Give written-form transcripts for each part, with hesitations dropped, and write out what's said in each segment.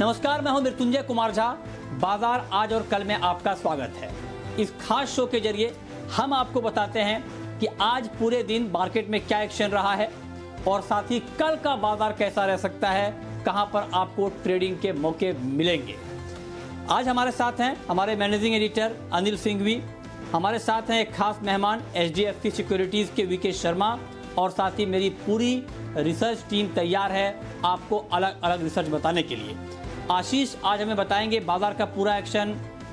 नमस्कार, मैं हूं मृत्युंजय कुमार झा। बाजार आज और कल में आपका स्वागत है। इस खास शो के जरिए हम आपको बताते हैं कि आज पूरे दिन मार्केट में क्या एक्शन रहा है और साथ ही कल का बाजार कैसा रह सकता है, कहां पर आपको ट्रेडिंग के मौके मिलेंगे। आज हमारे साथ हैं हमारे मैनेजिंग एडिटर अनिल सिंघवी, हमारे साथ हैं एक खास मेहमान HDFC सिक्योरिटीज के VK शर्मा और साथ ही मेरी पूरी रिसर्च टीम तैयार है आपको अलग अलग रिसर्च बताने के लिए। आशीष आज हमें बताएंगे बाजार का पूरा एक्शन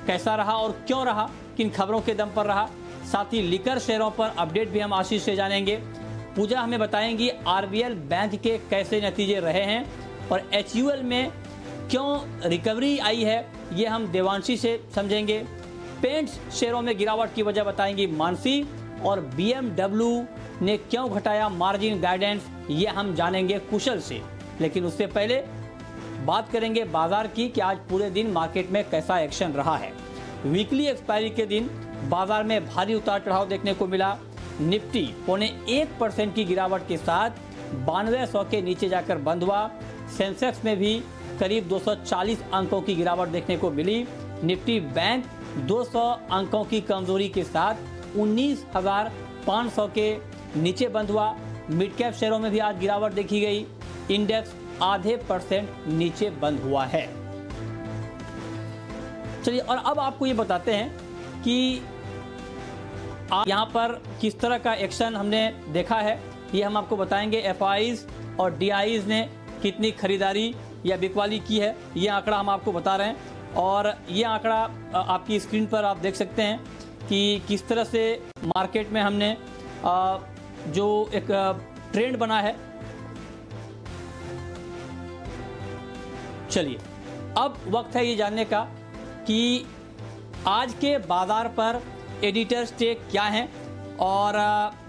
कैसा रहा और क्यों रहा, किन खबरों के दम पर रहा। साथ ही लिकर शेयरों पर अपडेट भी हम आशीष से जानेंगे। पूजा हमें बताएंगी RBL बैंक के कैसे नतीजे रहे हैं और HUL में क्यों रिकवरी आई है, ये हम देवांशी से समझेंगे। पेंट्स शेयरों में गिरावट की वजह बताएंगी मानसी और BMW ने क्यों घटाया मार्जिन गाइडेंस, ये हम जानेंगे कुशल से। लेकिन उससे पहले बात करेंगे बाजार की कि आज पूरे दिन मार्केट में कैसा एक्शन रहा है। वीकली एक्सपायरी के दिन बाजार में भारी उतार चढ़ाव देखने को मिला। निफ्टी 0.1% की गिरावट के साथ 9200 के नीचे जाकर बंद हुआ। सेंसेक्स में भी करीब 240 अंकों की गिरावट देखने को मिली। निफ्टी बैंक 200 अंकों की कमजोरी के साथ 19,500 के नीचे बंद हुआ। मिड कैप शेयरों में भी आज गिरावट देखी गई। इंडेक्स 0.5% नीचे बंद हुआ है। चलिए और अब आपको ये बताते हैं कि यहाँ पर किस तरह का एक्शन हमने देखा है, ये हम आपको बताएंगे। FIs और DIs ने कितनी खरीदारी या बिकवाली की है, ये आंकड़ा हम आपको बता रहे हैं। और ये आंकड़ा आपकी स्क्रीन पर आप देख सकते हैं कि किस तरह से मार्केट में हमने जो एक ट्रेंड बना है। चलिए अब वक्त है ये जानने का कि आज के बाजार पर एडिटर्स टेक क्या हैं, और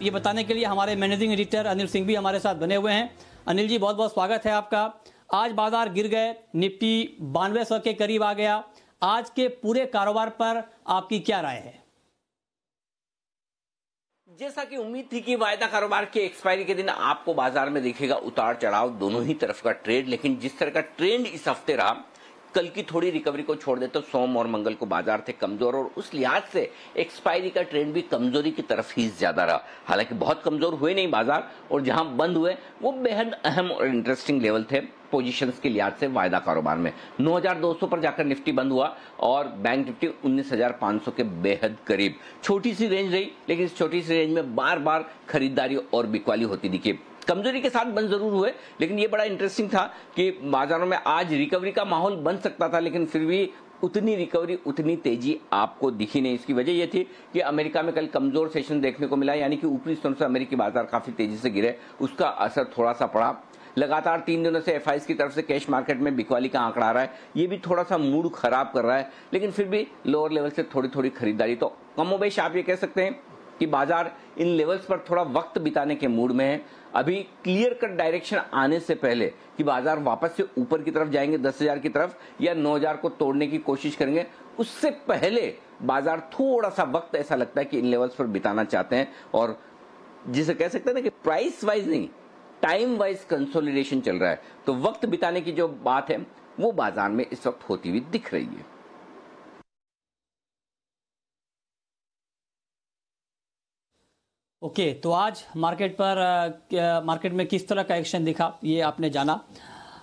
ये बताने के लिए हमारे मैनेजिंग एडिटर अनिल सिंह भी हमारे साथ बने हुए हैं। अनिल जी, बहुत बहुत स्वागत है आपका। आज बाजार गिर गए, निफ्टी 9200 के करीब आ गया। आज के पूरे कारोबार पर आपकी क्या राय है? जैसा कि उम्मीद थी कि वायदा कारोबार के एक्सपायरी के दिन आपको बाजार में दिखेगा उतार चढ़ाव, दोनों ही तरफ का ट्रेड। लेकिन जिस तरह का ट्रेंड इस हफ्ते रहा, कल की थोड़ी रिकवरी को छोड़ दे तो सोम और मंगल को बाजार थे कमजोर और उस लिहाज से एक्सपायरी का ट्रेंड भी कमजोरी की तरफ ही ज्यादा रहा। हालांकि बहुत कमजोर हुए नहीं बाजार, और जहां बंद हुए वो बेहद अहम और इंटरेस्टिंग लेवल थे पोजीशंस के लिहाज से। वायदा कारोबार में 9200 पर जाकर निफ्टी बंद हुआ और बैंक निफ्टी 19,500 के बेहद करीब। छोटी सी रेंज रही, लेकिन इस छोटी सी रेंज में बार बार खरीदारी और बिकवाली होती दिखी। कमजोरी के साथ बंद जरूर हुए, लेकिन ये बड़ा इंटरेस्टिंग था कि बाजारों में आज रिकवरी का माहौल बन सकता था, लेकिन फिर भी उतनी रिकवरी, उतनी तेजी आपको दिखी नहीं। इसकी वजह यह थी कि अमेरिका में कल कमजोर सेशन देखने को मिला, यानी कि ऊपरी स्तरों से अमेरिकी बाजार काफी तेजी से गिरे, उसका असर थोड़ा सा पड़ा। लगातार 3 दिनों से FIs की तरफ से कैश मार्केट में बिकवाली का आंकड़ा आ रहा है, ये भी थोड़ा सा मूड खराब कर रहा है। लेकिन फिर भी लोअर लेवल से थोड़ी थोड़ी खरीदारी, तो कमोबेश आप ये कह सकते हैं कि बाजार इन लेवल्स पर थोड़ा वक्त बिताने के मूड में है। अभी क्लियर कट डायरेक्शन आने से पहले कि बाजार वापस से ऊपर की तरफ जाएंगे 10,000 की तरफ या 9,000 को तोड़ने की कोशिश करेंगे, उससे पहले बाजार थोड़ा सा वक्त ऐसा लगता है कि इन लेवल्स पर बिताना चाहते हैं। और जिसे कह सकते हैं ना कि प्राइस वाइज नहीं, टाइम वाइज कंसोलिडेशन चल रहा है, तो वक्त बिताने की जो बात है वो बाजार में इस वक्त होती हुई दिख रही है। ओके, तो आज मार्केट में किस तरह का एक्शन दिखा, ये आपने जाना।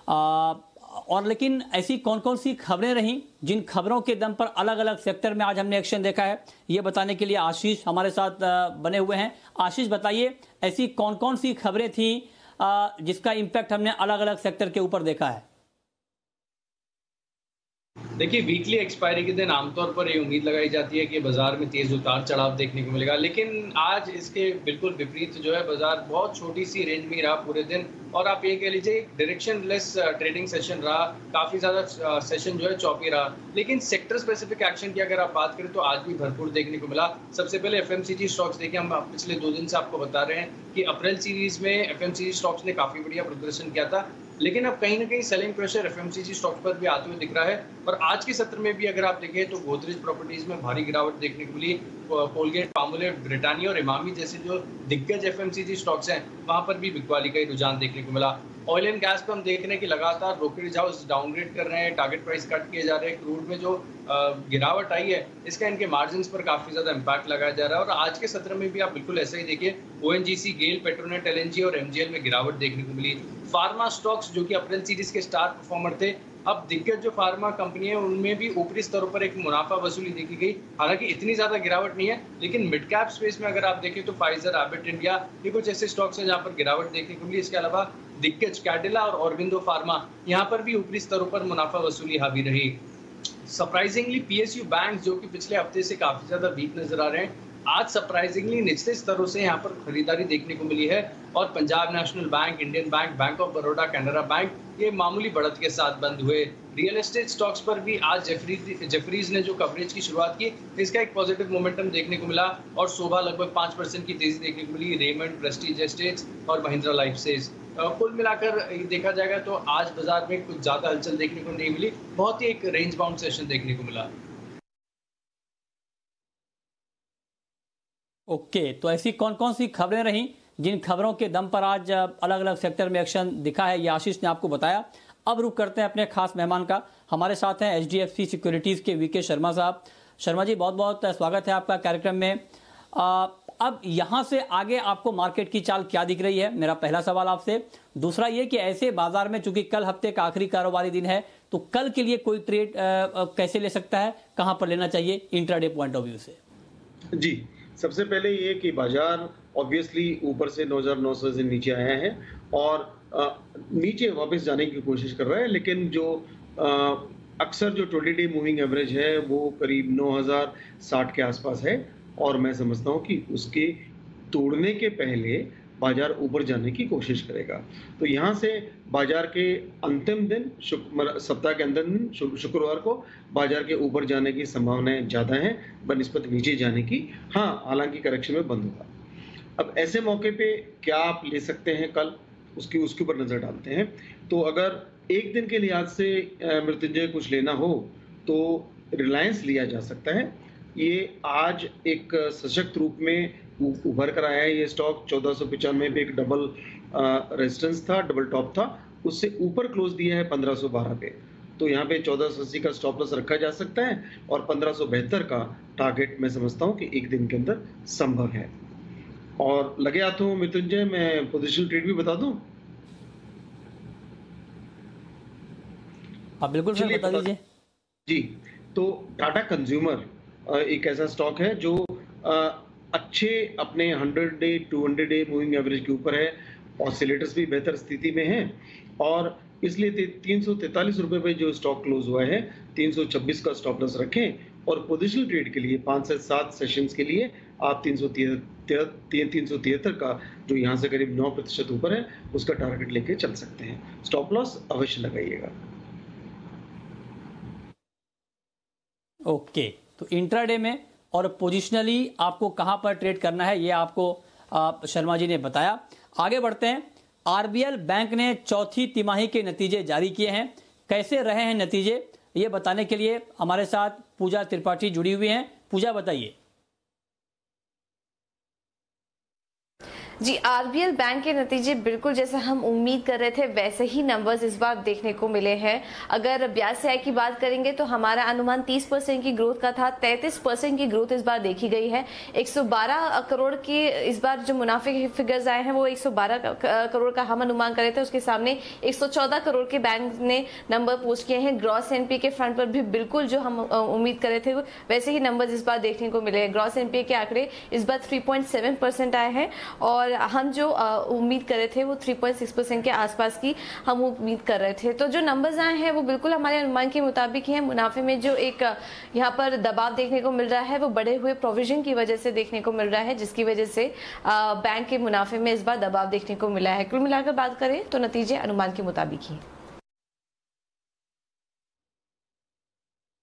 और लेकिन ऐसी कौन कौन सी खबरें रहीं जिन खबरों के दम पर अलग अलग सेक्टर में आज हमने एक्शन देखा है, ये बताने के लिए आशीष हमारे साथ बने हुए हैं। आशीष, बताइए ऐसी कौन कौन सी खबरें थी जिसका इम्पैक्ट हमने अलग अलग सेक्टर के ऊपर देखा है? देखिए, वीकली एक्सपायरी के दिन आमतौर पर ये उम्मीद लगाई जाती है कि बाजार में तेज उतार चढ़ाव देखने को मिलेगा, लेकिन आज इसके बिल्कुल विपरीत जो है, बाजार बहुत छोटी सी रेंज में रहा पूरे दिन। और आप ये कह लीजिए डायरेक्शन लेस ट्रेडिंग सेशन रहा, काफी ज्यादा सेशन जो है चौपी रहा। लेकिन सेक्टर स्पेसिफिक एक्शन की अगर आप बात करें तो आज भी भरपूर देखने को मिला। सबसे पहले FMCG स्टॉक्स देखिए, हम पिछले 2 दिन से आपको बता रहे हैं कि अप्रैल सीरीज में FMCG स्टॉक्स ने काफी बढ़िया प्रदर्शन किया था, लेकिन अब कहीं ना कहीं सेलिंग प्रेशर FMCG स्टॉक्स पर भी आते हुए दिख रहा है। और आज के सत्र में भी अगर आप देखें तो गोदरेज प्रॉपर्टीज में भारी गिरावट देखने को मिली। कोलगेट, पामोलिव, ब्रिटानिया और इमामी जैसे जो दिग्गज FMCG स्टॉक्स हैं, वहां पर भी बिकवाली का रुझान देखने को मिला। ऑयल एंड गैस पे हम देख रहे हैं कि लगातार ब्रोकरेज हाउस डाउनग्रेड कर रहे हैं, टारगेट प्राइस कट किए जा रहे हैं। क्रूड में जो गिरावट आई है इसका इनके मार्जिन पर काफी ज्यादा इम्पैक्ट लगाया जा रहा है। और आज के सत्र में भी आप बिल्कुल ऐसा ही देखिए, ओएनजीसी, गेल, पेट्रोनेट, एलएनजी और एमजीएल में गिरावट देखने को मिली। फार्मा स्टॉक्स जो कि अप्रैल सीरीज के स्टार परफॉर्मर थे, अब दिग्गज जो फार्मा कंपनी है उनमें भी ऊपरी स्तरों पर एक मुनाफा वसूली देखी गई। हालांकि इतनी ज्यादा गिरावट नहीं है, लेकिन मिड कैप स्पेस में अगर आप देखें तो फाइजर, एबट इंडिया, ये कुछ ऐसे स्टॉक्स हैं जहां पर गिरावट देखने को मिली। इसके अलावा दिग्गज कैडिला और ऑरबिंदो फार्मा, यहाँ पर भी ऊपरी स्तरों पर मुनाफा वसूली हावी रही। सरप्राइजिंगली पीएसयू बैंक जो कि पिछले हफ्ते से काफी ज्यादा वीक नजर आ रहे हैं, आज सरप्राइजिंगली निचले स्तरों से यहाँ पर खरीदारी देखने को मिली है। और Punjab national bank, Indian bank, bank of Baroda, Canara bank ये मामूली बढ़त के साथ बंद हुए। रियल एस्टेट स्टॉक्स पर भी आज जेफरीज ने जो कवरेज की शुरुआत की, इसका एक पॉजिटिव मोमेंटम देखने को मिला और शोभा लगभग 5% की तेजी देखने को मिली। रेमंड, प्रेस्टीज एस्टेट्स और महिंद्रा लाइफसेज। कुल मिलाकर देखा जाएगा तो आज बाजार में कुछ ज्यादा हलचल देखने को नहीं मिली, बहुत ही एक रेंज बाउंड सेशन देखने को मिला। ओके, तो ऐसी कौन कौन सी खबरें रहीं जिन खबरों के दम पर आज अलग अलग सेक्टर में एक्शन दिखा है, ये आशीष ने आपको बताया। अब रुक करते हैं अपने खास मेहमान का। हमारे साथ हैं एचडीएफसी सिक्योरिटीज के वीके शर्मा साहब। शर्मा जी, बहुत बहुत स्वागत है आपका कार्यक्रम में। अब यहाँ से आगे आपको मार्केट की चाल क्या दिख रही है, मेरा पहला सवाल आपसे। दूसरा ये कि ऐसे बाजार में चूंकि कल हफ्ते का आखिरी कारोबारी दिन है, तो कल के लिए कोई ट्रेड कैसे ले सकता है, कहाँ पर लेना चाहिए इंट्राडे पॉइंट ऑफ व्यू से? जी, सबसे पहले ये कि बाजार ऑब्वियसली ऊपर से 9,900 से नीचे आया है और नीचे वापस जाने की कोशिश कर रहा है, लेकिन जो अक्सर जो 20 डे मूविंग एवरेज है वो करीब 9,060 के आसपास है और मैं समझता हूँ कि उसके तोड़ने के पहले बाजार ऊपर जाने की कोशिश करेगा। तो यहाँ से बाजार के अंतिम दिन, सप्ताह के अंतिम दिन शुक्रवार को बाजार के ऊपर जाने की संभावनाएं ज़्यादा हैं बनिस्बत नीचे जाने की। हाँ, हालांकि करेक्शन में बंद होगा। अब ऐसे मौके पे क्या आप ले सकते हैं कल, उसके ऊपर नज़र डालते हैं। तो अगर एक दिन के लिहाज से मृत्युंजय कुछ लेना हो तो रिलायंस लिया जा सकता है। ये आज एक सशक्त रूप में उभर कर आया है। ये स्टॉक 1495 पे एक डबल रेजिस्टेंस था, डबल टॉप था, उससे ऊपर क्लोज दिया है 1512 पे। तो यहाँ पे 1480 का स्टॉप लॉस रखा जा सकता है और 1572 का टारगेट मैं समझता हूँ कि एक दिन के अंदर संभव है। और लगे हाथों मृत्युंजय, मैं पोजिशनल ट्रेड भी बता दूं? आप बिल्कुल सर बता दीजिए। जी, तो टाटा कंज्यूमर एक ऐसा स्टॉक है जो अच्छे अपने 100 डे 200 डे मूविंग एवरेज के ऊपर है, ऑसिलेटर्स भी बेहतर स्थिति में हैं और इसलिए 343 रुपए पे जो स्टॉक क्लोज हुआ है 326 का स्टॉप लॉस रखें और पोजिशनल ट्रेड के लिए 5 से 7 सेशंस के लिए आप 373 का जो यहाँ से करीब 9% ऊपर है उसका टारगेट लेके चल सकते हैं। स्टॉप लॉस अवश्य लगाइएगा। ओके, तो इंट्राडे में और पोजिशनली आपको कहां पर ट्रेड करना है ये आपको शर्मा जी ने बताया। आगे बढ़ते हैं। आरबीएल बैंक ने चौथी तिमाही के नतीजे जारी किए हैं। कैसे रहे हैं नतीजे, ये बताने के लिए हमारे साथ पूजा त्रिपाठी जुड़ी हुई हैं। पूजा, बताइए। जी, आरबीएल बैंक के नतीजे बिल्कुल जैसा हम उम्मीद कर रहे थे वैसे ही नंबर्स इस बार देखने को मिले हैं। अगर ब्याज से आय की बात करेंगे तो हमारा अनुमान 30% की ग्रोथ का था, 33% की ग्रोथ इस बार देखी गई है। 112 करोड़ की इस बार जो मुनाफे के फिगर्स आए हैं वो 112 करोड़ का हम अनुमान कर रहे थे, उसके सामने 114 करोड़ के बैंक ने नंबर पोस्ट किए हैं। ग्रॉस एनपीए के फ्रंट पर भी बिल्कुल जो हम उम्मीद कर रहे थे वैसे ही नंबर इस बार देखने को मिले हैं। ग्रॉस एनपीए के आंकड़े इस बार 3.7% आए हैं और हम जो उम्मीद कर रहे थे वो 3.6% के आसपास की हम उम्मीद कर रहे थे। तो जो नंबर्स आए हैं वो बिल्कुल हमारे अनुमान के मुताबिक ही है। मुनाफे में जो एक यहाँ पर दबाव देखने को मिल रहा है वो बढ़े हुए प्रोविजन की वजह से देखने को मिल रहा है, जिसकी वजह से बैंक के मुनाफे में इस बार दबाव देखने को मिला है। कुल मिलाकर बात करें तो नतीजे अनुमान के मुताबिक ही।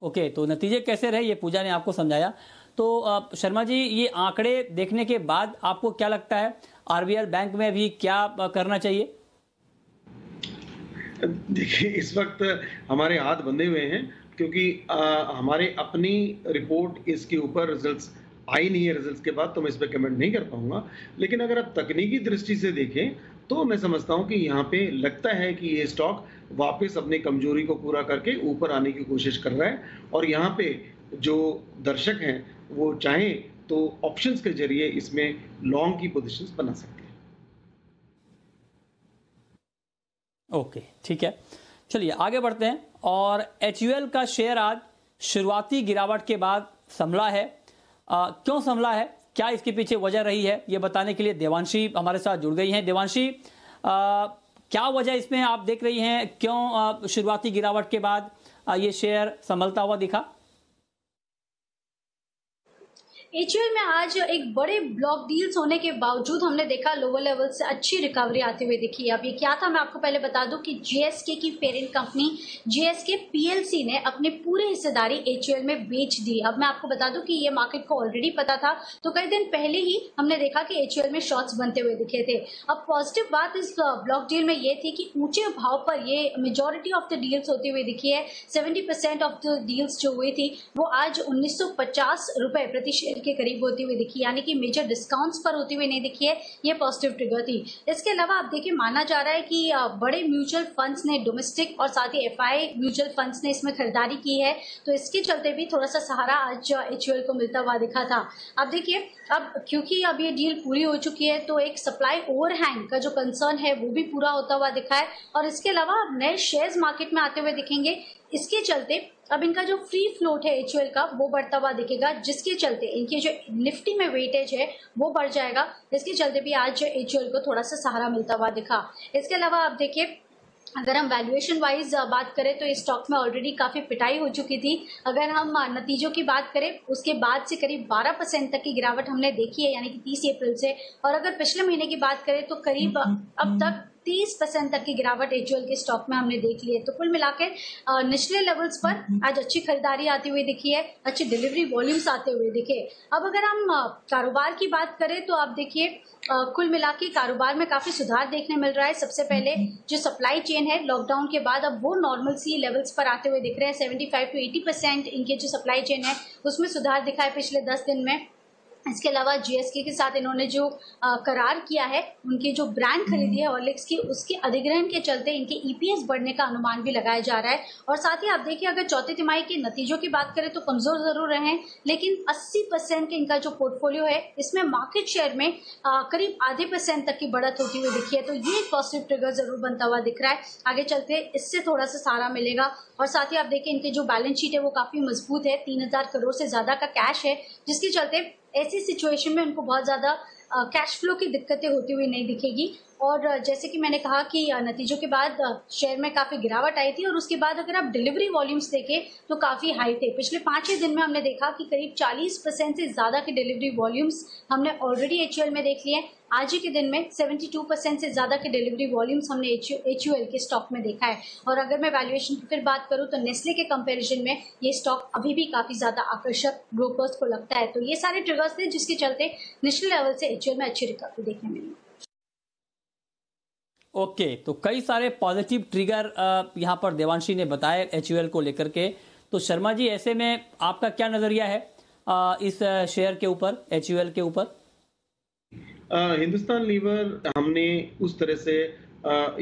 ओके, तो नतीजे कैसे रहे ये पूजा ने आपको समझाया। तो शर्मा जी, ये आंकड़े देखने के बाद आपको क्या लगता है आरबीएल बैंक में भी क्या करना चाहिए? देखिए, इस वक्त हमारे हाथ बंधे हुए हैं क्योंकि हमारे अपनी रिपोर्ट इसके ऊपर रिजल्ट्स आई नहीं है रिजल्ट्स के बाद, तो मैं इस पर कमेंट नहीं कर पाऊंगा। लेकिन अगर आप तकनीकी दृष्टि से देखें तो मैं समझता हूं कि यहाँ पे लगता है कि ये स्टॉक वापस अपनी कमजोरी को पूरा करके ऊपर आने की कोशिश कर रहा है, और यहाँ पे जो दर्शक हैं वो चाहें तो ऑप्शंस के जरिए इसमें लॉन्ग की पोजीशंस बना सकते हैं। ओके, ठीक है, चलिए आगे बढ़ते हैं। और HUL का शेयर आज शुरुआती गिरावट के बाद संभला है। क्यों संभला है, क्या इसके पीछे वजह रही है, ये बताने के लिए देवांशी हमारे साथ जुड़ गई हैं। देवांशी, क्या वजह इसमें आप देख रही हैं, क्यों शुरुआती गिरावट के बाद ये शेयर संभलता हुआ दिखा? HUL में आज एक बड़े ब्लॉक डील्स होने के बावजूद हमने देखा लोअर लेवल से अच्छी रिकवरी आती हुई दिखी। अब ये क्या था, मैं आपको पहले बता दूं कि GSK की पेरेंट कंपनी GSK PLC ने अपनी पूरी हिस्सेदारी HUL में बेच दी। अब मैं आपको बता दूं कि ये मार्केट को ऑलरेडी पता था, तो कई दिन पहले ही हमने देखा कि HUL में शॉर्ट्स बनते हुए दिखे थे। अब पॉजिटिव बात इस ब्लॉक डील में ये थी कि ऊंचे भाव पर ये मेजोरिटी ऑफ द डील्स होती हुई दिखी है। 70% ऑफ द डील्स जो हुई थी वो आज 1950 रुपए प्रति शेयर के करीब होती हुई दिखी, यानी कि मेजर डिस्काउंट्स पर होती हुई नहीं दिखी है। ये पॉजिटिव ट्रिगर थी। इसके अलावा आप देखिए, माना जा रहा है कि बड़े म्यूचुअल फंड्स ने, डोमेस्टिक और साथ ही FI म्यूचुअल फंड्स ने इसमें खरीदारी की है, तो इसके चलते भी थोड़ा सा सहारा आज HUL को मिलता हुआ दिखा था। अब देखिए, अब क्योंकि अब ये डील पूरी हो चुकी है तो एक सप्लाई ओवरहैंग का जो कंसर्न है वो भी पूरा होता हुआ दिखा है, और इसके अलावा अब नए शेयर्स मार्केट में आते हुए दिखेंगे। इसके चलते अब इनका जो फ्री फ्लोट है HUL का वो बढ़ता हुआ दिखेगा, जिसके चलते इनकी जो निफ्टी में वेटेज है वो बढ़ जाएगा। इसके चलते भी आज HUL को थोड़ा सा सहारा मिलता हुआ दिखा। इसके अलावा आप देखिए, अगर हम वैल्यूएशन वाइज बात करें तो इस स्टॉक में ऑलरेडी काफी पिटाई हो चुकी थी। अगर हम नतीजों की बात करें, उसके बाद से करीब 12% तक की गिरावट हमने देखी है, यानी कि 30 अप्रैल से। और अगर पिछले महीने की बात करें तो करीब अब तक 30% तक की गिरावट HUL के स्टॉक में हमने देख ली है। तो कुल मिलाकर निचले लेवल्स पर आज अच्छी खरीदारी आती हुई दिखी है, अच्छी डिलीवरी वॉल्यूम्स आते हुए दिखे। अब अगर हम कारोबार की बात करें तो आप देखिए, कुल मिला के कारोबार में काफी सुधार देखने मिल रहा है। सबसे पहले जो सप्लाई चेन है लॉकडाउन के बाद अब वो नॉर्मल सी लेवल्स पर आते हुए दिख रहे हैं। 75 to 80% इनके जो सप्लाई चेन है उसमें सुधार दिखा है पिछले 10 दिन में। इसके अलावा GSK के साथ इन्होंने जो करार किया है, उनकी जो ब्रांड खरीदी है हॉर्लिक्स की, उसके अधिग्रहण के चलते इनके EPS बढ़ने का अनुमान भी लगाया जा रहा है। और साथ ही आप देखिए, अगर चौथे तिमाही के नतीजों की बात करें तो कमजोर जरूर रहे हैं, लेकिन 80% के इनका जो पोर्टफोलियो है इसमें मार्केट शेयर में करीब आधे % तक की बढ़त होती हुई दिखी है। तो ये एक पॉजिटिव ट्रिगर जरूर बनता हुआ दिख रहा है। आगे चलते इससे थोड़ा सा सहारा मिलेगा। और साथ ही आप देखिए, इनके जो बैलेंस शीट है वो काफी मजबूत है, 3000 करोड़ से ज्यादा का कैश है, जिसके चलते ऐसी सिचुएशन में उनको बहुत ज्यादा कैश फ्लो की दिक्कतें होती हुई नहीं दिखेगी। और जैसे कि मैंने कहा कि नतीजों के बाद शेयर में काफी गिरावट आई थी, और उसके बाद अगर आप डिलीवरी वॉल्यूम्स देखें तो काफी हाई थे। पिछले 5-6 दिन में हमने देखा कि करीब 40% से ज्यादा के डिलीवरी वॉल्यूम्स हमने ऑलरेडी HUL में देख लिए हैं। आज ही के दिन में 72% से ज्यादा के डिलीवरी वॉल्यूम्स हमने HUL के स्टॉक में देखा है। और अगर मैं वैल्यूएशन की फिर बात करूं तो नेस्ले के कंपैरिजन में ये स्टॉक अभी भी काफी ज्यादा आकर्षक ब्रोकर्स को लगता है। तो ये सारे ट्रिगर्स थे जिसके चलते नेशनल लेवल से HUL में अच्छी रिकवरी देखने मिली। ओके, तो कई सारे पॉजिटिव ट्रिगर यहाँ पर देवांशी ने बताए HUL को लेकर के। तो शर्मा जी, ऐसे में आपका क्या नजरिया है इस शेयर के ऊपर, HUL के ऊपर? हिंदुस्तान लीवर हमने उस तरह से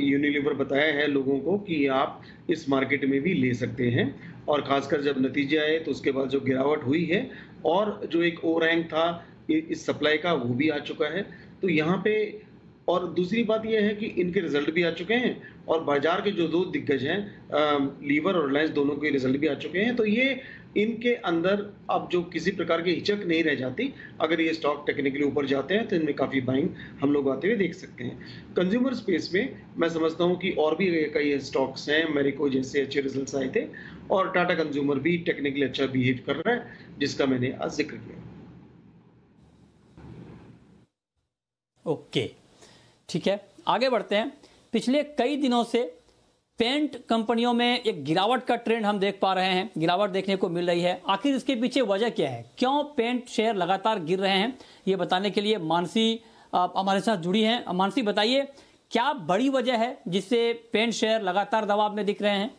यूनिलीवर बताया है लोगों को कि आप इस मार्केट में भी ले सकते हैं, और खासकर जब नतीजे आए तो उसके बाद जो गिरावट हुई है और जो एक ओवरहैंग था इस सप्लाई का वो भी आ चुका है। तो यहाँ पे और दूसरी बात यह है कि इनके रिजल्ट भी आ चुके हैं, और बाजार के जो दो दिग्गज हैं लीवर और रिलायंस, दोनों के रिजल्ट भी आ चुके हैं। तो ये इनके अंदर अब जो किसी प्रकार की हिचक नहीं रह जाती। अगर ये स्टॉक टेक्निकली ऊपर जाते हैं तो इनमें काफी बाइंग हम लोग आते हुए देख सकते हैं। कंज्यूमर स्पेस में मैं समझता हूँ कि और भी कई स्टॉक्स हैं, मैरिको जैसे अच्छे रिजल्ट्स आए थे, और टाटा कंज्यूमर भी टेक्निकली अच्छा बिहेव कर रहा है, जिसका मैंने आज जिक्र किया। ओके, ठीक है, आगे बढ़ते हैं। पिछले कई दिनों से पेंट कंपनियों में एक गिरावट का ट्रेंड हम देख पा रहे हैं, गिरावट देखने को मिल रही है। आखिर इसके पीछे वजह क्या है, क्यों पेंट शेयर लगातार गिर रहे हैं, ये बताने के लिए मानसी हमारे साथ जुड़ी हैं। मानसी, बताइए क्या बड़ी वजह है जिससे पेंट शेयर लगातार दबाव में दिख रहे हैं?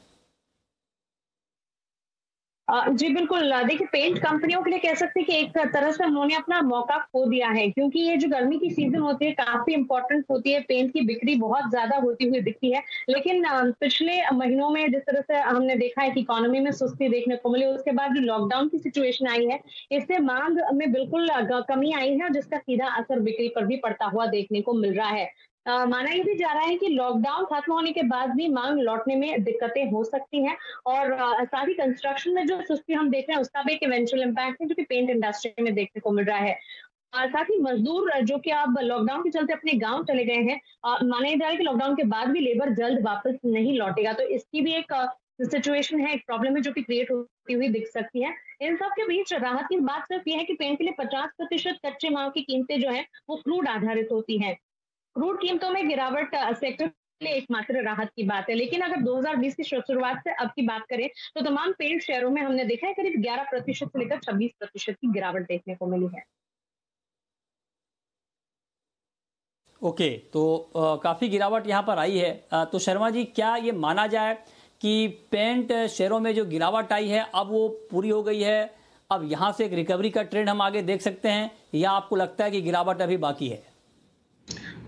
जी बिल्कुल। देखिए, पेंट कंपनियों के लिए कह सकते हैं कि एक तरह से उन्होंने अपना मौका खो दिया है, क्योंकि ये जो गर्मी की सीजन होती है काफी इंपॉर्टेंट होती है, पेंट की बिक्री बहुत ज्यादा होती हुई दिखती है। लेकिन पिछले महीनों में जिस तरह से हमने देखा है कि इकोनॉमी में सुस्ती देखने को मिली, उसके बाद जो लॉकडाउन की सिचुएशन आई है, इससे मांग में बिल्कुल कमी आई है, जिसका सीधा असर बिक्री पर भी पड़ता हुआ देखने को मिल रहा है। माना ये भी जा रहा है कि लॉकडाउन खत्म होने के बाद भी मांग लौटने में दिक्कतें हो सकती हैं, और साथ ही कंस्ट्रक्शन में जो सुस्ती हम देख रहे हैं उसका भी एक इवेंचुअल इम्पैक्ट है, जो कि पेंट इंडस्ट्री में देखने को मिल रहा है। और साथ ही मजदूर जो कि अब लॉकडाउन के चलते अपने गांव चले गए हैं, माना जा रहा है कि लॉकडाउन के बाद भी लेबर जल्द वापस नहीं लौटेगा, तो इसकी भी एक सिचुएशन है, एक प्रॉब्लम है जो कि क्रिएट होती हुई दिख सकती है। इन सब के बीच राहत की बात सिर्फ यह है कि पेंट के लिए 50% कच्चे माल की कीमतें जो है वो क्रूड आधारित होती है। क्रूड कीमतों में गिरावट सेक्टर के लिए एकमात्र राहत की बात है। लेकिन अगर 2020 की शुरुआत से अब की बात करें तो तमाम पेंट शेयरों में हमने देखा है करीब 11% से लेकर 26% की गिरावट देखने को मिली है। ओके, तो काफ़ी गिरावट यहाँ पर आई है। तो शर्मा जी, क्या ये माना जाए कि पेंट शेयरों में जो गिरावट आई है अब वो पूरी हो गई है, अब यहाँ से एक रिकवरी का ट्रेंड हम आगे देख सकते हैं, या आपको लगता है कि गिरावट अभी बाकी है?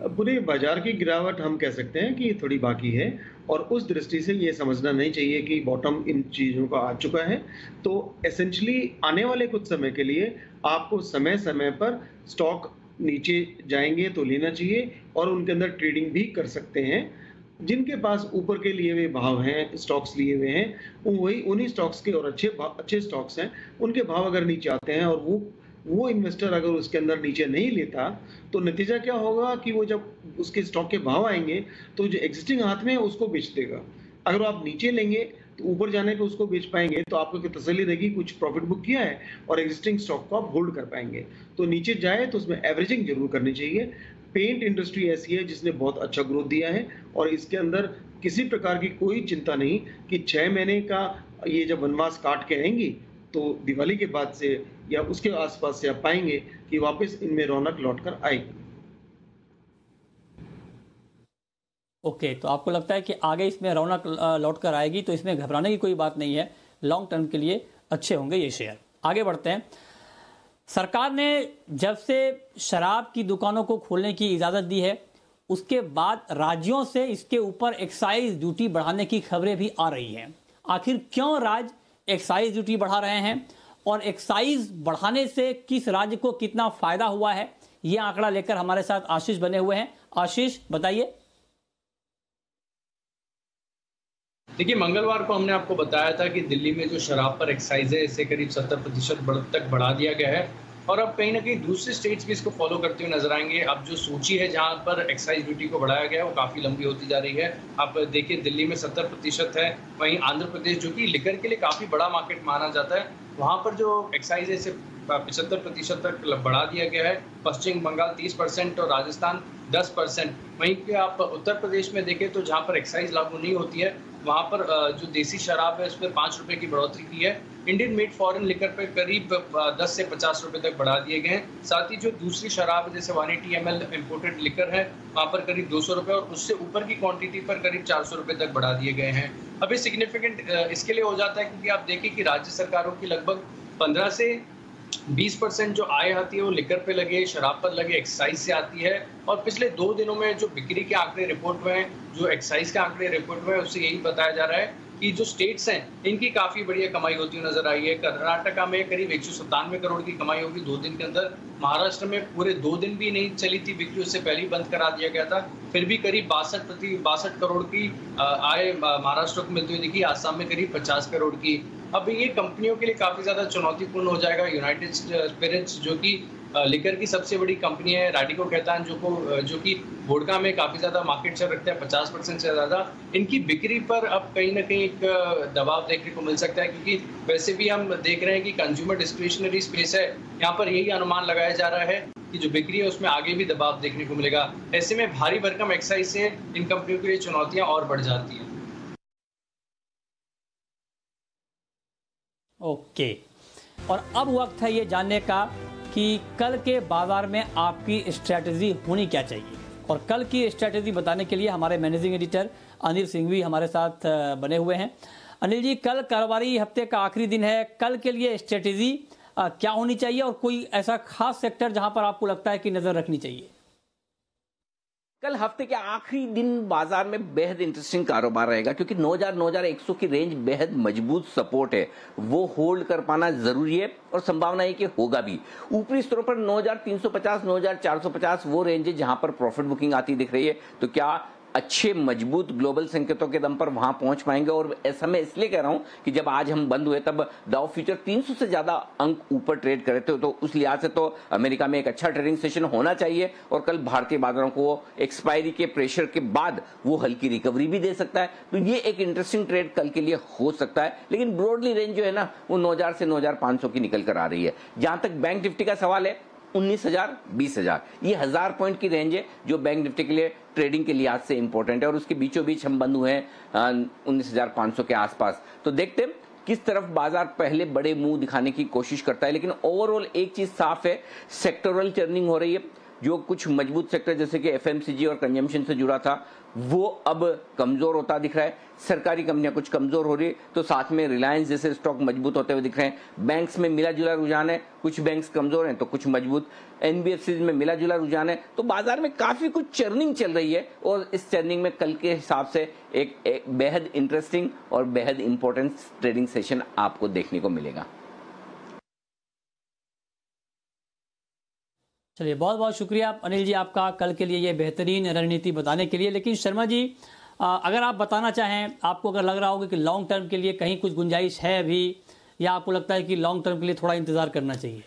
पूरे बाजार की गिरावट हम कह सकते हैं कि थोड़ी बाकी है, और उस दृष्टि से ये समझना नहीं चाहिए कि बॉटम इन चीज़ों का आ चुका है। तो एसेंशली आने वाले कुछ समय के लिए आपको समय समय पर स्टॉक नीचे जाएंगे तो लेना चाहिए, और उनके अंदर ट्रेडिंग भी कर सकते हैं। जिनके पास ऊपर के लिए हुए भाव हैं, स्टॉक्स लिए हुए हैं, वही उन्हीं स्टॉक्स के, और अच्छे स्टॉक्स हैं, उनके भाव अगर नीचे आते हैं और वो इन्वेस्टर अगर उसके अंदर नीचे नहीं लेता, तो नतीजा क्या होगा कि वो जब उसके स्टॉक के भाव आएंगे तो जो एग्जिस्टिंग हाथ में है उसको बेच देगा। अगर आप नीचे लेंगे तो ऊपर जाने पे उसको बेच पाएंगे, तो आपको तसल्ली रहेगी कुछ प्रॉफिट बुक किया है, और एग्जिस्टिंग स्टॉक को आप होल्ड कर पाएंगे। तो नीचे जाए तो उसमें एवरेजिंग जरूर करनी चाहिए। पेंट इंडस्ट्री ऐसी है जिसने बहुत अच्छा ग्रोथ दिया है, और इसके अंदर किसी प्रकार की कोई चिंता नहीं कि 6 महीने का ये जब वनवास काट के आएंगी तो दिवाली के बाद से या उसके आसपास से आप पाएंगे कि वापस इनमें रौनक लौटकर आएगी। ओके, तो आपको लगता है कि आगे इसमें रौनक लौटकर आएगी, तो इसमें घबराने की कोई बात नहीं है, लॉन्ग टर्म के लिए अच्छे होंगे ये शेयर। आगे बढ़ते हैं। सरकार ने जब से शराब की दुकानों को खोलने की इजाज़त दी है, उसके बाद राज्यों से इसके ऊपर एक्साइज ड्यूटी बढ़ाने की खबरें भी आ रही हैं। आखिर क्यों राज्य एक्साइज ड्यूटी बढ़ा रहे हैं, और एक्साइज बढ़ाने से किस राज्य को कितना फायदा हुआ है, ये आंकड़ा लेकर हमारे साथ आशीष बने हुए हैं। आशीष, बताइए। देखिए, मंगलवार को हमने आपको बताया था कि दिल्ली में जो शराब पर एक्साइज है इसे करीब 70% तक बढ़ा दिया गया है, और अब कहीं ना कहीं दूसरे स्टेट्स भी इसको फॉलो करते हुए नजर आएंगे। अब जो सूची है जहां पर एक्साइज ड्यूटी को बढ़ाया गया है वो काफ़ी लंबी होती जा रही है। आप देखिए, दिल्ली में 70% है, वहीं आंध्र प्रदेश जो कि लिकर के लिए काफ़ी बड़ा मार्केट माना जाता है, वहाँ पर जो एक्साइज है इसे 75% तक बढ़ा दिया गया है। पश्चिम बंगाल 30% और राजस्थान 10%। वहीं पे आप उत्तर प्रदेश में देखें तो जहाँ पर एक्साइज लागू नहीं होती है, वहाँ पर जो देसी शराब है उस पर 5 रुपये की बढ़ोतरी की है। इंडियन मेड फॉरेन लिकर पे करीब 10 से 50 रुपये तक बढ़ा दिए गए हैं। साथ ही जो दूसरी शराब है जैसे 180 ml इम्पोर्टेड लिकर है, वहाँ पर करीब 200 रुपये, और उससे ऊपर की क्वांटिटी पर करीब 400 रुपये तक बढ़ा दिए गए हैं। अब ये सिग्निफिकेंट इसके लिए हो जाता है क्योंकि आप देखिए कि राज्य सरकारों की लगभग 15 से 20% जो आय आती है वो लिकर पे लगे, शराब पर लगे, एक्साइज से आती है। और पिछले 2 दिनों में जो बिक्री के आंकड़े रिपोर्ट हुए हैं, जो एक्साइज के आंकड़े रिपोर्ट हुए हैं, उससे यही बताया जा रहा है कि जो स्टेट्स हैं इनकी काफ़ी बढ़िया कमाई होती हुई नजर आई है। कर्नाटका में करीब 197 करोड़ की कमाई होगी 2 दिन के अंदर। महाराष्ट्र में पूरे 2 दिन भी नहीं चली थी बिक्री, उससे पहले ही बंद करा दिया गया था, फिर भी करीब 62 करोड़ की आय महाराष्ट्र को मिलती हुई दिखी। आसाम में करीब 50 करोड़ की। अब ये कंपनियों के लिए काफ़ी ज़्यादा चुनौतीपूर्ण हो जाएगा। यूनाइटेड स्पिरिट्स जो कि लिकर की सबसे बड़ी कंपनी है, राडिको कहतान जो कि वोडका में काफ़ी ज़्यादा मार्केट शेयर रखता है, 50% से ज़्यादा, इनकी बिक्री पर अब कहीं ना कहीं एक दबाव देखने को मिल सकता है, क्योंकि वैसे भी हम देख रहे हैं कि कंज्यूमर डिस्क्रिशनरी स्पेस है, यहाँ पर यही अनुमान लगाया जा रहा है कि जो बिक्री है उसमें आगे भी दबाव देखने को मिलेगा। ऐसे में भारी भरकम एक्साइज से इन कंपनियों के लिए चुनौतियाँ और बढ़ जाती हैं। ओके, और अब वक्त है ये जानने का कि कल के बाजार में आपकी स्ट्रैटेजी होनी क्या चाहिए। और कल की स्ट्रैटेजी बताने के लिए हमारे मैनेजिंग एडिटर अनिल सिंघवी हमारे साथ बने हुए हैं। अनिल जी, कल कारोबारी हफ्ते का आखिरी दिन है, कल के लिए स्ट्रेटेजी क्या होनी चाहिए और कोई ऐसा खास सेक्टर जहां पर आपको लगता है कि नजर रखनी चाहिए? कल हफ्ते के आखिरी दिन बाजार में बेहद इंटरेस्टिंग कारोबार रहेगा, क्योंकि 9000-9100 की रेंज बेहद मजबूत सपोर्ट है, वो होल्ड कर पाना जरूरी है और संभावना है कि होगा भी। ऊपरी स्तरों पर 9350, 9450 वो रेंज है जहां पर प्रॉफिट बुकिंग आती दिख रही है। तो क्या अच्छे मजबूत ग्लोबल संकेतों के दम पर वहां पहुंच पाएंगे? और ऐसा मैं इसलिए कह रहा हूं कि जब आज हम बंद हुए तब डाउ फ्यूचर 300 से ज्यादा अंक ऊपर ट्रेड करे थे, तो उस लिहाज से तो अमेरिका में एक अच्छा ट्रेडिंग सेशन होना चाहिए और कल भारतीय बाजारों को एक्सपायरी के प्रेशर के बाद वो हल्की रिकवरी भी दे सकता है। तो ये एक इंटरेस्टिंग ट्रेड कल के लिए हो सकता है, लेकिन ब्रॉडली रेंज जो है ना वो 9000 से 9500 की निकल कर आ रही है। जहां तक बैंक निफ्टी का सवाल है, 19,000 20,000 ये 1000 पॉइंट की रेंज है जो बैंक निफ्टी के लिए ट्रेडिंग के लिहाज से इंपॉर्टेंट है, और उसके बीचों बीच हम बंद हुए हैं 19,500 के आसपास। तो देखते हैं किस तरफ बाजार पहले बड़े मुंह दिखाने की कोशिश करता है, लेकिन ओवरऑल एक चीज साफ है, सेक्टोरल टर्निंग हो रही है। जो कुछ मजबूत सेक्टर जैसे कि एफएमसीजी और कंजम्पशन से जुड़ा था वो अब कमजोर होता दिख रहा है। सरकारी कंपनियां कुछ कमजोर हो रही है, तो साथ में रिलायंस जैसे स्टॉक मजबूत होते हुए दिख रहे हैं। बैंक्स में मिला जुला रुझान है, कुछ बैंक्स कमजोर हैं तो कुछ मजबूत। एनबीएफसी में मिला जुला रुझान है, तो बाजार में काफी कुछ चर्निंग चल रही है, और इस चर्निंग में कल के हिसाब से एक बेहद इंटरेस्टिंग और बेहद इंपॉर्टेंट ट्रेडिंग सेशन आपको देखने को मिलेगा। चलिए, बहुत बहुत शुक्रिया अनिल जी आपका कल के लिए ये बेहतरीन रणनीति बताने के लिए। लेकिन शर्मा जी, अगर आप बताना चाहें, आपको अगर लग रहा होगा कि लॉन्ग टर्म के लिए कहीं कुछ गुंजाइश है अभी, या आपको लगता है कि लॉन्ग टर्म के लिए थोड़ा इंतजार करना चाहिए?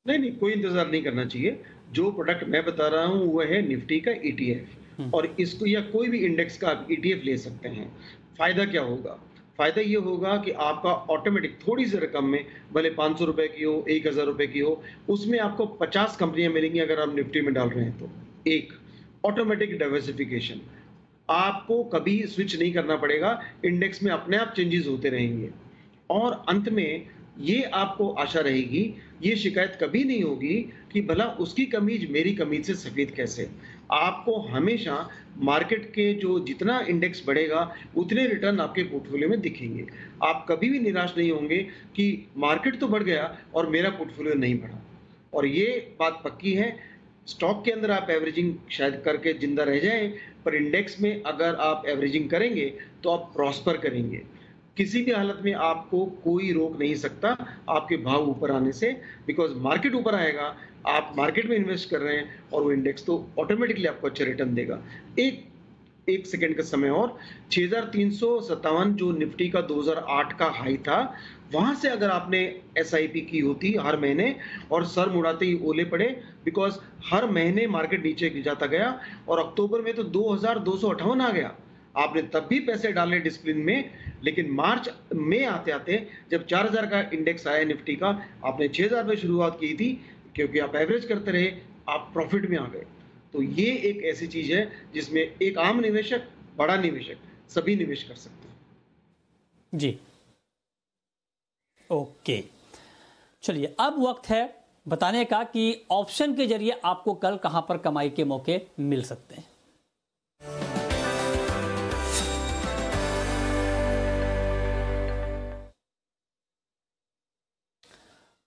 नहीं, कोई इंतजार नहीं करना चाहिए। जो प्रोडक्ट मैं बता रहा हूँ वो है निफ्टी का ETF, और इसको या कोई भी इंडेक्स का आप ETF ले सकते हैं। फायदा क्या होगा? फायदा ये होगा कि आपका ऑटोमेटिक थोड़ी सी रकम में, भले 500 रुपए की हो, 1000 रुपए की हो, उसमें आपको 50 कंपनियां मिलेंगी अगर आप निफ्टी में डाल रहे हैं तो। एक ऑटोमेटिक डाइवर्सिफिकेशन, आपको कभी स्विच नहीं करना पड़ेगा, इंडेक्स में अपने आप चेंजेस होते रहेंगे। और अंत में ये आपको आशा रहेगी, ये शिकायत कभी नहीं होगी कि भला उसकी कमीज मेरी कमीज से सफेद कैसे। आपको हमेशा मार्केट के जो जितना इंडेक्स बढ़ेगा उतने रिटर्न आपके पोर्टफोलियो में दिखेंगे। आप कभी भी निराश नहीं होंगे कि मार्केट तो बढ़ गया और मेरा पोर्टफोलियो नहीं बढ़ा। और ये बात पक्की है, स्टॉक के अंदर आप एवरेजिंग शायद करके जिंदा रह जाएं, पर इंडेक्स में अगर आप एवरेजिंग करेंगे तो आप प्रॉस्पर करेंगे। किसी भी हालत में आपको कोई रोक नहीं सकता आपके भाव ऊपर आने से, बिकॉज मार्केट ऊपर आएगा, आप मार्केट में इन्वेस्ट कर रहे हैं और वो इंडेक्स तो ऑटोमेटिकली आपको अच्छा रिटर्न देगा। एक सेकंड का समय और 6357 जो निफ्टी का 2008 का हाई था, वहां से अगर आपने SIP की होती हर महीने, और सर मुड़ाते ही ओले पड़े, बिकॉज हर महीने मार्केट नीचे जाता गया और अक्टूबर में तो 2258 आ गया। आपने तब भी पैसे डाले डिसिप्लिन में, लेकिन मार्च में आते आते जब 4000 का इंडेक्स आया निफ्टी का, आपने 6000 पे शुरुआत की थी, क्योंकि आप एवरेज करते रहे, आप प्रॉफिट में आ गए। तो ये एक ऐसी चीज है जिसमें एक आम निवेशक, बड़ा निवेशक सभी निवेश कर सकते हैं। जी, ओके। चलिए, अब वक्त है बताने का कि ऑप्शन के जरिए आपको कल कहां पर कमाई के मौके मिल सकते हैं।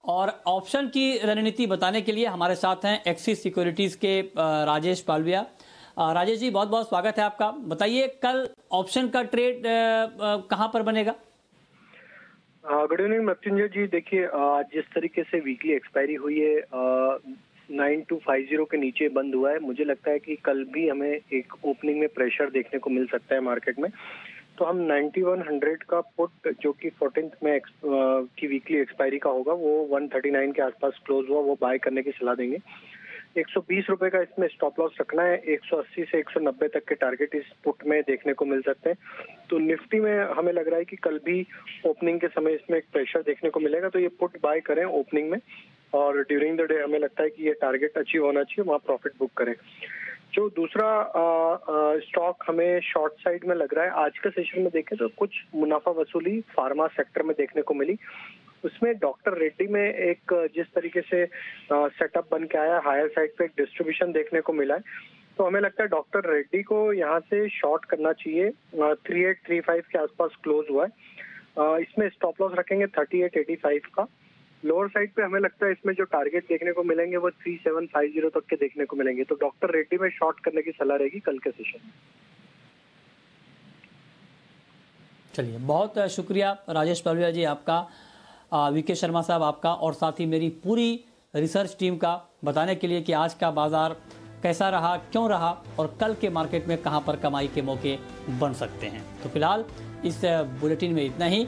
और ऑप्शन की रणनीति बताने के लिए हमारे साथ हैं एक्सिस सिक्योरिटीज के राजेश पालविया। राजेश जी, बहुत बहुत स्वागत है आपका। बताइए, कल ऑप्शन का ट्रेड कहां पर बनेगा? गुड इवनिंग मृत्युंजय जी। देखिए, जिस तरीके से वीकली एक्सपायरी हुई है, 9250 के नीचे बंद हुआ है, मुझे लगता है कि कल भी हमें एक ओपनिंग में प्रेशर देखने को मिल सकता है मार्केट में। तो हम 9100 का पुट जो कि 14th में की वीकली एक्सपायरी का होगा, वो 139 के आसपास क्लोज हुआ, वो बाय करने की सलाह देंगे। 120 रुपए का इसमें स्टॉप लॉस रखना है। 180 से 190 तक के टारगेट इस पुट में देखने को मिल सकते हैं। तो निफ्टी में हमें लग रहा है कि कल भी ओपनिंग के समय इसमें एक प्रेशर देखने को मिलेगा, तो ये पुट बाय करें ओपनिंग में, और ड्यूरिंग द डे हमें लगता है कि ये टारगेट अचीव होना चाहिए, वहाँ प्रॉफिट बुक करें। जो दूसरा स्टॉक हमें शॉर्ट साइड में लग रहा है, आज के सेशन में देखें तो कुछ मुनाफा वसूली फार्मा सेक्टर में देखने को मिली। उसमें डॉक्टर रेड्डी में एक जिस तरीके से सेटअप बन के आया, हायर साइड पे एक डिस्ट्रीब्यूशन देखने को मिला है। तो हमें लगता है डॉक्टर रेड्डी को यहाँ से शॉर्ट करना चाहिए। 3835 के आसपास क्लोज हुआ है। इसमें स्टॉप लॉस रखेंगे 3885 का। लोअर साइड पे हमें लगता है इसमें जो टारगेट देखने को मिलेंगे वो 3750 तक के देखने को मिलेंगे। तो डॉक्टर रेड्डी में शॉर्ट करने की सलाह रहेगी कल के सेशन में। चलिए, बहुत शुक्रिया राजेश पलविया जी आपका, वीके शर्मा साहब आपका, और साथ ही मेरी पूरी रिसर्च टीम का बताने के लिए कि आज का बाजार कैसा रहा, क्यों रहा और कल के मार्केट में कहां पर कमाई के मौके बन सकते हैं। तो फिलहाल इस बुलेटिन में इतना ही।